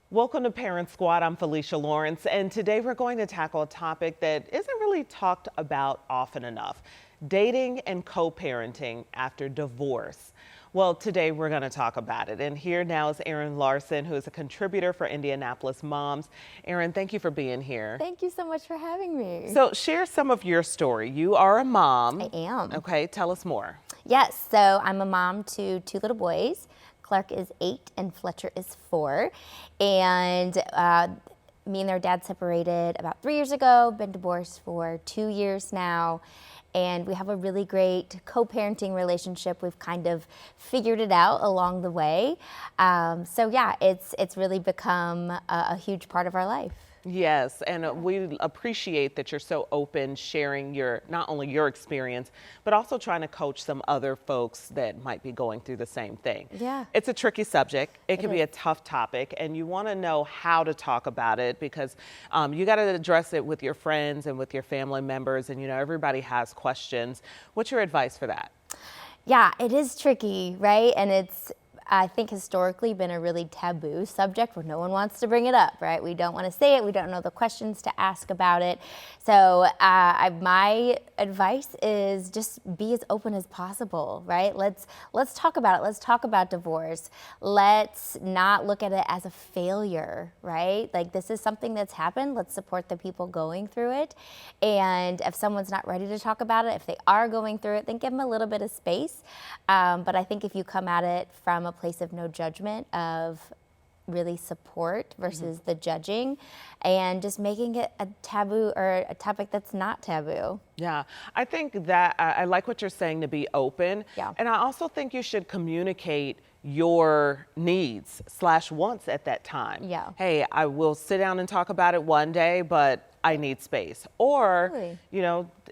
Welcome to Parent Squad. I'm Felicia Lawrence, and today we're going to tackle a topic that isn't really talked about often enough: dating and co-parenting after divorce. Well, today we're going to talk about it. And here now is Erin Larson, who is a contributor for Indianapolis Moms. Erin, thank you for being here. Thank you so much for having me. So share some of your story. You are a mom. I am. Okay, tell us more. Yes, so I'm a mom to two little boys. Clark is 8 and Fletcher is 4. And me and their dad separated about 3 years ago, been divorced for 2 years now. And we have a really great co-parenting relationship. We've kind of figured it out along the way. So yeah, it's really become a huge part of our life. Yes, and we appreciate that you're so open, sharing not only your experience, but also trying to coach some other folks that might be going through the same thing. Yeah. It's a tricky subject. It can be a tough topic, and you want to know how to talk about it because you got to address it with your friends and with your family members, and everybody has questions. What's your advice for that? Yeah, it is tricky, right? And it's, I think, historically been a really taboo subject where no one wants to bring it up, right? We don't want to say it. We don't know the questions to ask about it. So my advice is just be as open as possible, right? Let's talk about it. Let's talk about divorce. Let's not look at it as a failure, right? Like, this is something that's happened. Let's support the people going through it. And if someone's not ready to talk about it, if they are going through it, then give them a little bit of space. But I think if you come at it from a place of no judgment, of really support versus the judging, and just making it a taboo or a topic that's not taboo. Yeah, I think that I like what you're saying, to be open. Yeah. And I also think you should communicate your needs / wants at that time. Yeah. Hey, I will sit down and talk about it one day, but I need space. Or, Really?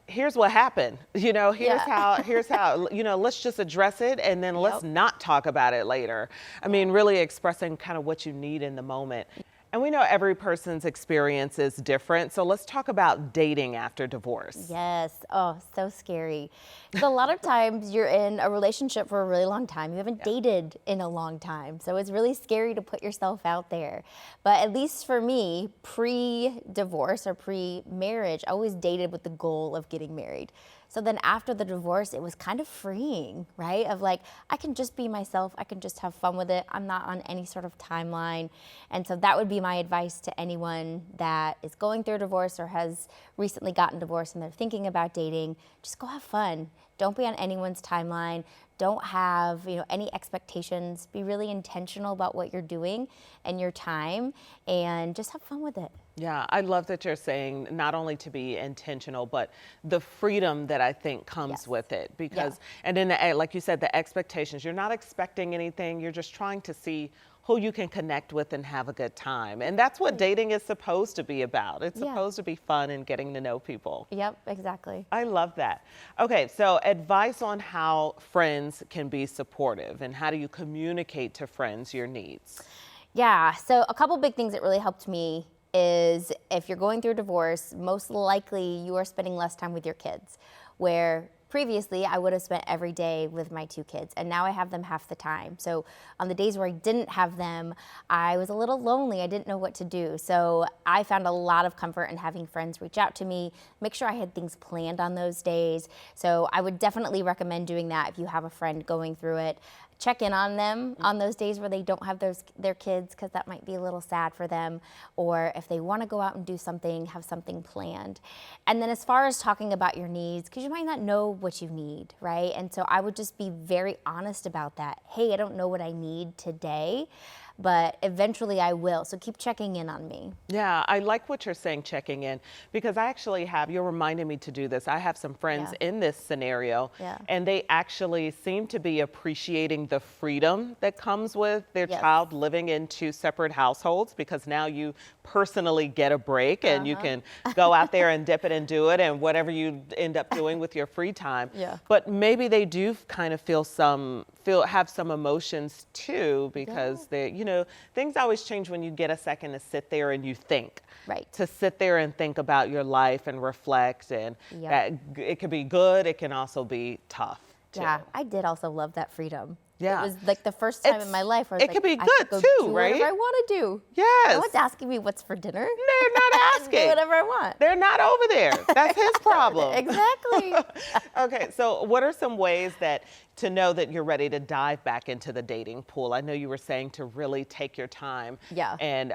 Here's what happened. Here's Yeah. how, let's just address it, and then let's not talk about it later. I mean, really expressing kind of what you need in the moment. And we know every person's experience is different. So let's talk about dating after divorce. Yes. Oh, so scary. So a lot of times you're in a relationship for a really long time. You haven't dated in a long time. So it's really scary to put yourself out there. But at least for me, pre-divorce or pre-marriage, I always dated with the goal of getting married. So then after the divorce, it was kind of freeing, right? Of like, I can just be myself. I can just have fun with it. I'm not on any sort of timeline. And so that would be my advice to anyone that is going through a divorce or has recently gotten divorced and they're thinking about dating. Just go have fun. Don't be on anyone's timeline. Don't have any expectations. Be really intentional about what you're doing and your time, and just have fun with it. Yeah, I love that you're saying not only to be intentional, but the freedom that I think comes with it. Because, and then like you said, the expectations, you're not expecting anything. You're just trying to see who you can connect with and have a good time. And that's what dating is supposed to be about. It's supposed to be fun and getting to know people. Yep, exactly. I love that. Okay, so advice on how friends can be supportive, and how do you communicate to friends your needs? Yeah, so a couple big things that really helped me is, if you're going through a divorce, most likely you are spending less time with your kids, where previously I would have spent every day with my 2 kids, and now I have them half the time. So on the days where I didn't have them, I was a little lonely. I didn't know what to do. So I found a lot of comfort in having friends reach out to me, make sure I had things planned on those days. So I would definitely recommend doing that if you have a friend going through it. Check in on them on those days where they don't have their kids, because that might be a little sad for them. Or if they want to go out and do something, have something planned. And then as far as talking about your needs, because you might not know what you need, right? And so I would just be very honest about that. Hey, I don't know what I need today, but eventually I will. So keep checking in on me. Yeah, I like what you're saying, checking in, because I actually you're reminding me to do this. I have some friends in this scenario, and they actually seem to be appreciating the freedom that comes with their child living in 2 separate households, because now you personally get a break and you can go out there and dip it and do it, and whatever you end up doing with your free time. But maybe they do kind of have some emotions too, because things always change when you get a second to sit there and you think. Right. To sit there and think about your life and reflect, and it could be good, it can also be tough too. Yeah, I did also love that freedom. Yeah. It was like the first time in my life where I was it could be I good could go too, do right? whatever I want to do. Yes. No one's asking me what's for dinner. They're not I asking. can do whatever I want. They're not over there. That's his problem. Exactly. Okay, so what are some ways to know that you're ready to dive back into the dating pool? I know you were saying to really take your time. Yeah. And,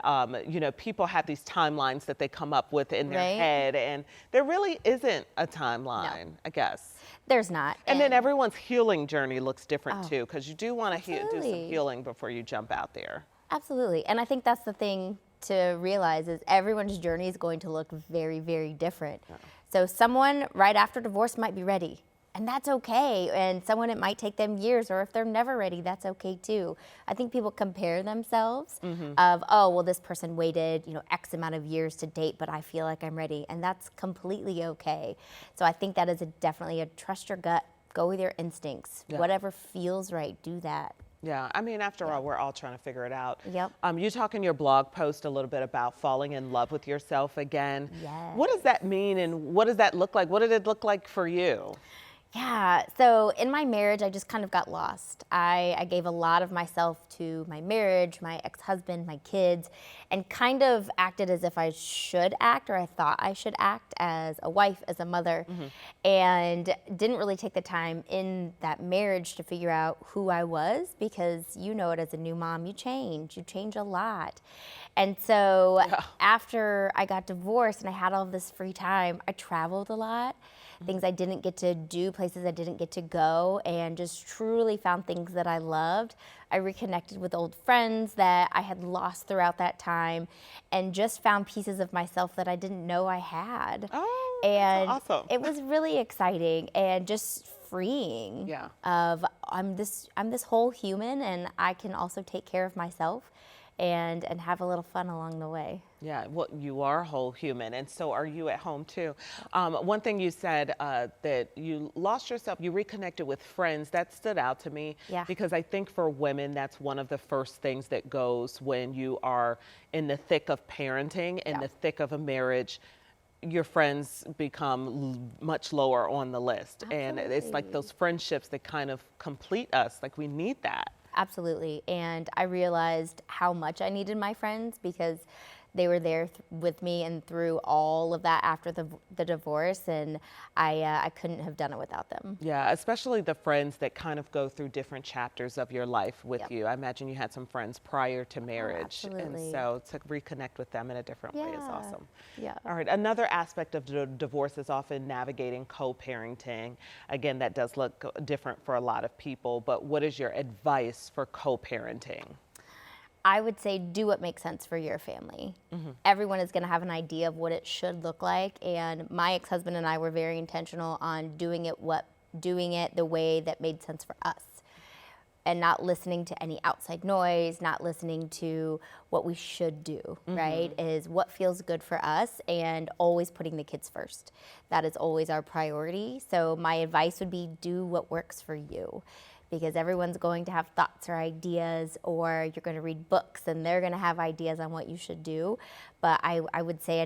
people have these timelines that they come up with in their Right. head, and there really isn't a timeline, I guess. There's not. And then everyone's healing journey looks different too, because you do want to do some Absolutely. healing before you jump out there. Absolutely. And I think that's the thing to realize is everyone's journey is going to look very, very different. Yeah. So someone right after divorce might be ready, and that's okay. And someone, it might take them years, or if they're never ready, that's okay too. I think people compare themselves of, oh, well, this person waited, X amount of years to date, but I feel like I'm ready. And that's completely okay. So I think that is definitely a trust your gut, go with your instincts. Yeah. Whatever feels right, do that. Yeah, I mean, after all, we're all trying to figure it out. Yep. You talk in your blog post a little bit about falling in love with yourself again. Yes. What does that mean, and what does that look like? What did it look like for you? Yeah, so in my marriage, I just kind of got lost. I gave a lot of myself to my marriage, my ex-husband, my kids, and kind of acted as if I should act, or I thought I should act as a wife, as a mother, and didn't really take the time in that marriage to figure out who I was, because you know it as a new mom, you change a lot. And so after I got divorced and I had all this free time, I traveled a lot. Things I didn't get to do, places I didn't get to go, and just truly found things that I loved. I reconnected with old friends that I had lost throughout that time, and just found pieces of myself that I didn't know I had. Oh, and that's awesome. It was really exciting and just freeing. Yeah. Of I'm this whole human, and I can also take care of myself and have a little fun along the way. Yeah, well, you are a whole human, and so are you at home too. One thing you said that you lost yourself, you reconnected with friends, that stood out to me. Yeah. Because I think for women, that's one of the first things that goes when you are in the thick of parenting, in the thick of a marriage. Your friends become much lower on the list. Absolutely. And it's like those friendships that kind of complete us, like we need that. Absolutely. And I realized how much I needed my friends, because they were there with me and through all of that after the divorce, and I couldn't have done it without them. Yeah, especially the friends that kind of go through different chapters of your life with you. I imagine you had some friends prior to marriage. Absolutely. And so to reconnect with them in a different way is awesome. Yeah. All right, another aspect of divorce is often navigating co-parenting. Again, that does look different for a lot of people, but what is your advice for co-parenting? I would say do what makes sense for your family. Everyone is going to have an idea of what it should look like, and my ex-husband and I were very intentional on doing it the way that made sense for us, and not listening to any outside noise, not listening to what we should do, right? Is what feels good for us, and always putting the kids first. That is always our priority. So my advice would be do what works for you, because everyone's going to have thoughts or ideas, or you're going to read books and they're going to have ideas on what you should do. But I would say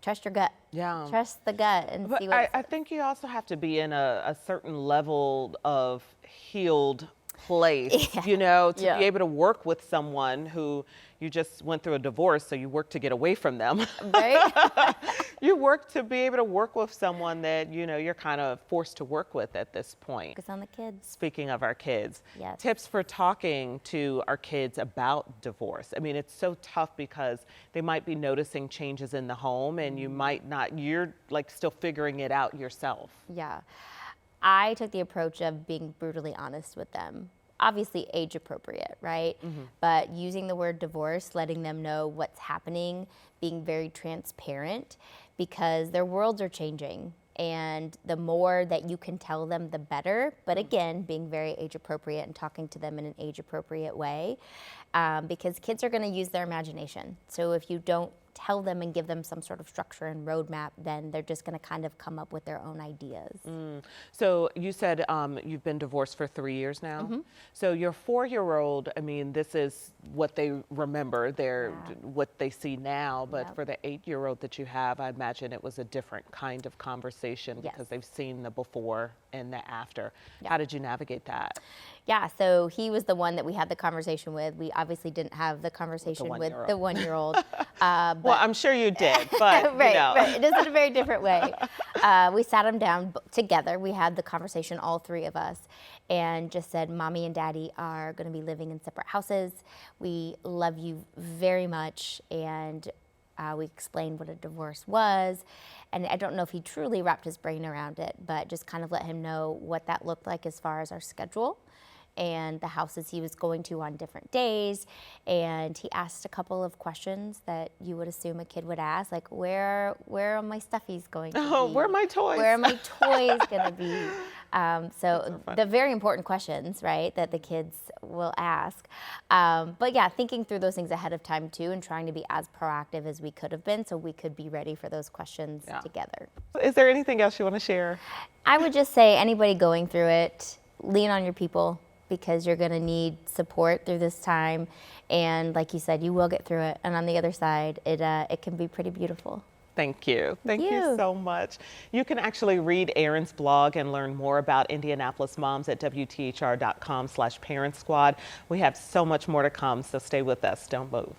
trust your gut. Yeah. Trust the gut and But see what. I think you also have to be in a certain level of healed place, to be able to work with someone who you just went through a divorce, so you work to get away from them. Right? You work to be able to work with someone that, you're kind of forced to work with at this point. Focus on the kids. Speaking of our kids, Yes. tips for talking to our kids about divorce. I mean, it's so tough because they might be noticing changes in the home, and you might not, you're like still figuring it out yourself. Yeah. I took the approach of being brutally honest with them. Obviously age appropriate, right? But using the word divorce, letting them know what's happening, being very transparent, because their worlds are changing. And the more that you can tell them, the better. But again, being very age appropriate and talking to them in an age appropriate way, because kids are going to use their imagination. So if you don't tell them and give them some sort of structure and roadmap, then they're just going to kind of come up with their own ideas. So you said you've been divorced for 3 years now. So your 4-year-old, I mean, this is what they remember, what they see now. But for the 8-year-old that you have, I imagine it was a different kind of conversation because they've seen the before and the after. How did you navigate that? yeah, so he was the one that we had the conversation with. We obviously didn't have the conversation with the 1-year-old. Well, I'm sure you did, but right, you know. right. It is in a very different way. We sat him down together. We had the conversation, all three of us, and just said, Mommy and Daddy are going to be living in separate houses. We love you very much, and we explained what a divorce was. And I don't know if he truly wrapped his brain around it, but just kind of let him know what that looked like as far as our schedule and the houses he was going to on different days. And he asked a couple of questions that you would assume a kid would ask, like, where are my stuffies going to be? Where are my toys? Where are my toys going to be? So the very important questions, right, that the kids will ask. But yeah, thinking through those things ahead of time too, and trying to be as proactive as we could have been so we could be ready for those questions together. Is there anything else you want to share? I would just say anybody going through it, lean on your people, because you're going to need support through this time. And like you said, you will get through it. And on the other side, it can be pretty beautiful. Thank you. Thank you so much. You can actually read Erin's blog and learn more about Indianapolis Moms at WTHR.com/Parent Squad. We have so much more to come, so stay with us. Don't move.